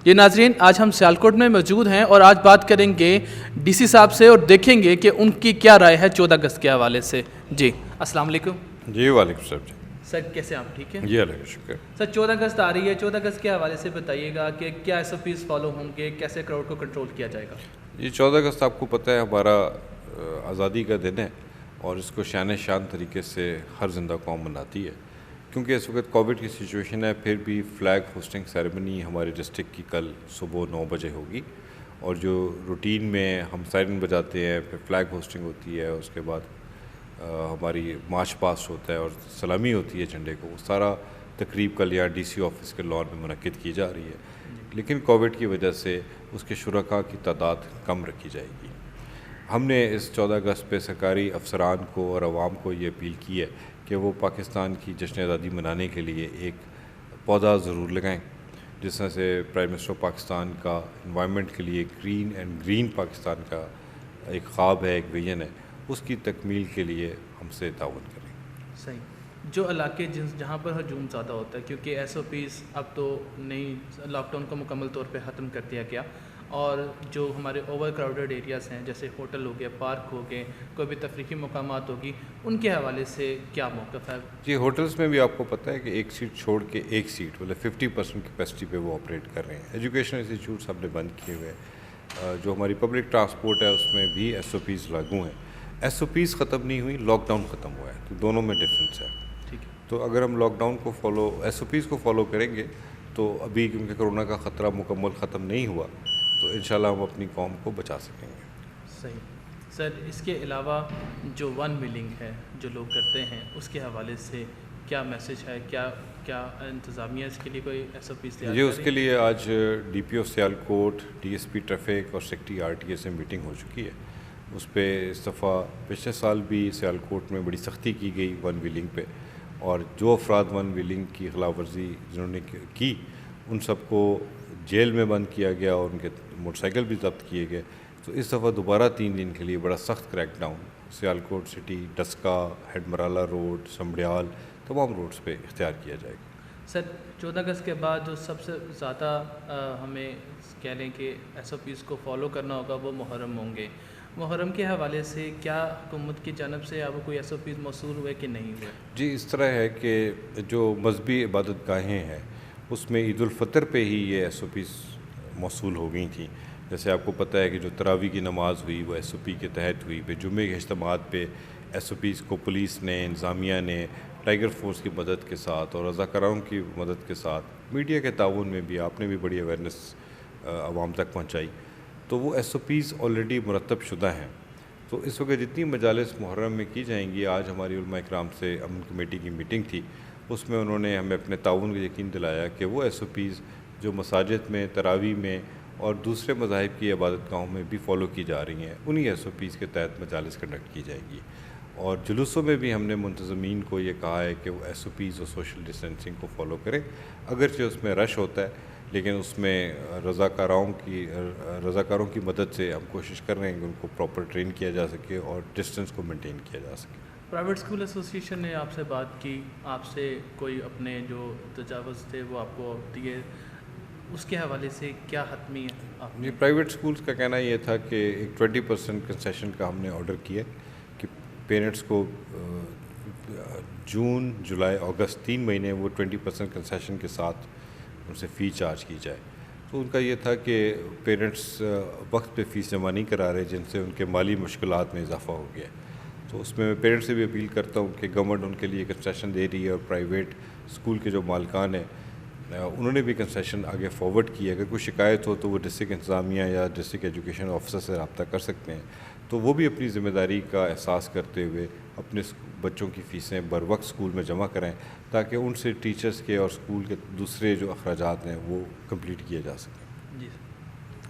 یہ ناظرین، آج ہم سیالکوٹ میں موجود ہیں اور آج بات کریں گے ڈی سی صاحب سے اور دیکھیں گے کہ ان کی کیا رائے ہے 14 اگست کے حوالے سے۔ جی السلام علیکم۔ جی وعلیکم السلام۔ جی سر کیسے آپ؟ ٹھیک ہیں جی اللہ کا شکر۔ سر 14 اگست آ رہی ہے، 14 اگست کے حوالے سے بتائیے گا کہ کیا SOPs فالو ہوں گے، کیسے کراؤڈ کو کنٹرول کیا جائے گا؟ جی 14 اگست آپ کو پتہ ہے ہمارا آزادی کا دن ہے اور اس کو شان شان طریقے سے ہر زندہ قوم مناتی ہے، کیونکہ اس وقت کووڈ کی سچویشن ہے۔ پھر بھی فلیگ ہوسٹنگ سیریمنی ہمارے ڈسٹرکٹ کی کل صبح 9 بجے ہوگی، اور جو روٹین میں ہم سائرن بجاتے ہیں، پھر فلیگ ہوسٹنگ ہوتی ہے، اس کے بعد ہماری مارچ پاسٹ ہوتا ہے اور سلامی ہوتی ہے جھنڈے کو، وہ سارا تقریب کل یہاں DC آفس کے لان میں منعقد کی جا رہی ہے، لیکن کووڈ کی وجہ سے اس کے شرکاء کی تعداد کم رکھی جائے گی۔ ہم نے اس 14 اگست پہ سرکاری افسران کو اور عوام کو یہ اپیل کی ہے کہ وہ پاکستان کی جشن آزادی منانے کے لیے ایک پودا ضرور لگائیں، جس طرح سے پرائم منسٹر پاکستان کا انوائرمنٹ کے لیے گرین اینڈ گرین پاکستان کا ایک خواب ہے، ایک ویژن ہے، اس کی تکمیل کے لیے ہم سے تعاون کریں۔ صحیح۔ جو علاقے جہاں پر ہجوم زیادہ ہوتا ہے، کیونکہ SOPs اب تو نہیں، لاک ڈاؤن کو مکمل طور پہ ختم کر دیا گیا، اور جو ہمارے اوور کراؤڈڈ ایریاز ہیں جیسے ہوٹل ہو گئے، پارک ہو گئے، کوئی بھی تفریحی مقامات ہوگی، ان کے حوالے سے کیا موقف ہے؟ جی ہوٹلز میں بھی آپ کو پتہ ہے کہ ایک سیٹ چھوڑ کے ایک سیٹ مطلب 50% کیپیسٹی پہ وہ آپریٹ کر رہے ہیں۔ ایجوکیشن انسٹیٹیوٹس ہم نے بند کیے ہوئے ہیں، جو ہماری پبلک ٹرانسپورٹ ہے اس میں بھی SOPs لاگو ہیں۔ SOPs ختم نہیں ہوئی، لاک ڈاؤن ختم ہوا ہے، تو دونوں میں ڈفرینس ہے۔ تو اگر ہم لاک ڈاؤن کو SOPs کو فالو کریں گے تو ابھی کیونکہ کرونا کا خطرہ مکمل ختم نہیں ہوا، تو انشاءاللہ ہم اپنی قوم کو بچا سکیں گے۔ صحیح۔ سر اس کے علاوہ جو ون ویلنگ ہے جو لوگ کرتے ہیں، اس کے حوالے سے کیا میسج ہے؟ کیا انتظامیہ اس کے لیے کوئی SOPs تیار؟ جی اس کے لیے آج DPO سیالکوٹ، DSP ٹریفک اور سیکٹری RTA سے میٹنگ ہو چکی ہے۔ اس پہ اس دفعہ پچھلے سال بھی سیالکوٹ میں بڑی سختی کی گئی ون ویلنگ پہ، اور جو افراد ون ویلنگ کی خلاف ورزی جنہوں نے کی ان سب کو جیل میں بند کیا گیا اور ان کے موٹر سائیکل بھی ضبط کیے گئے۔ تو اس دفعہ دوبارہ 3 دن کے لیے بڑا سخت crackdown Sialkot city, Daska, head Marala road, Sambrial, تمام روڈز پہ اختیار کیا جائے گا۔ سر 14 اگست کے بعد جو سب سے زیادہ ہمیں کہہ لیں کہ SOPs کو فالو کرنا ہوگا وہ محرم ہوں گے۔ محرم کے حوالے سے کیا حکومت کی جانب سے آپ کو کوئی SOPs موصول ہوئے کہ نہیں ہوئے؟ جی اس طرح ہے کہ جو مذہبی عبادت گاہیں ہیں اس میں عید الفطر پہ ہی یہ SOPs موصول ہو گئی تھیں۔ جیسے آپ کو پتہ ہے کہ جو تراویح کی نماز ہوئی وہ SOP کے تحت ہوئی، پھر جمعے کے اجتماعات پہ SOPs کو پولیس نے، انتظامیہ نے، ٹائیگر فورس کی مدد کے ساتھ اور رضاکاروں کی مدد کے ساتھ، میڈیا کے تعاون میں بھی آپ نے بھی بڑی اویئرنیس عوام تک پہنچائی، تو وہ SOPs آلریڈی مرتب شدہ ہیں۔ تو اس وقت جتنی مجالس محرم میں کی جائیں گی، آج ہماری علماء اکرام سے امن کمیٹی کی میٹنگ تھی، اس میں انہوں نے ہمیں اپنے تعاون کا یقین دلایا کہ وہ SOPs جو مساجد میں، تراویح میں اور دوسرے مذاہب کی عبادت گاہوں میں بھی فالو کی جا رہی ہیں، انہی SOPs کے تحت مجالس کنڈکٹ کی جائے گی۔ اور جلوسوں میں بھی ہم نے منتظمین کو یہ کہا ہے کہ وہ SOPs اور سوشل ڈسٹینسنگ کو فالو کریں، اگرچہ اس میں رش ہوتا ہے، لیکن اس میں رضاکاروں کی مدد سے ہم کوشش کر رہے ہیں کہ ان کو پراپر ٹرین کیا جا سکے اور ڈسٹنس کو مینٹین کیا جا سکے۔ پرائیویٹ اسکول ایسوسیشن نے آپ سے بات کی، آپ سے کوئی اپنے جو تجاوز تھے وہ آپ کو دیے، اس کے حوالے سے کیا حتمی ہے؟ جی پرائیویٹ اسکولس کا کہنا یہ تھا کہ ایک 20% کنسیشن کا ہم نے آرڈر کیا کہ پیرنٹس کو جون، جولائی، اگست 3 مہینے وہ 20% کنسیشن کے ساتھ ان سے فی چارج کی جائے۔ تو ان کا یہ تھا کہ پیرنٹس وقت پہ فیس جمع نہیں کرا رہے، جن سے ان کے مالی مشکلات میں اضافہ ہو گیا۔ تو اس میں پیرنٹس سے بھی اپیل کرتا ہوں کہ گورنمنٹ ان کے لیے کنسیشن دے رہی ہے، اور پرائیویٹ اسکول کے جو مالکان ہیں انہوں نے بھی کنسیشن آگے فارورڈ کی ہے۔ اگر کوئی شکایت ہو تو وہ ڈسٹرکٹ انتظامیہ یا ڈسٹرکٹ ایجوکیشن آفیسر سے رابطہ کر سکتے ہیں، تو وہ بھی اپنی ذمہ داری کا احساس کرتے ہوئے اپنے بچوں کی فیسیں بر وقت اسکول میں جمع کریں، تاکہ ان سے ٹیچرز کے اور اسکول کے دوسرے جو اخراجات ہیں وہ کمپلیٹ کیے جا سکیں۔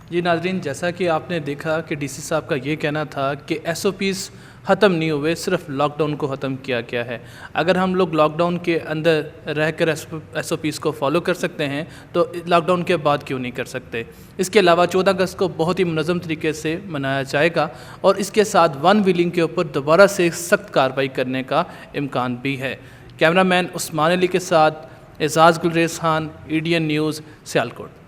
جی ناظرین، جیسا کہ آپ نے دیکھا کہ DC صاحب کا یہ کہنا تھا کہ SOPs ختم نہیں ہوئے، صرف لاک ڈاؤن کو ختم کیا گیا ہے۔ اگر ہم لوگ لاک ڈاؤن کے اندر رہ کر SOPs کو فالو کر سکتے ہیں تو لاک ڈاؤن کے بعد کیوں نہیں کر سکتے؟ اس کے علاوہ 14 اگست کو بہت ہی منظم طریقے سے منایا جائے گا، اور اس کے ساتھ ون ویلنگ کے اوپر دوبارہ سے سخت کارروائی کرنے کا امکان بھی ہے۔ کیمرہ مین عثمان علی کے ساتھ اعزاز galleries Khan, EDN news, Sialkot.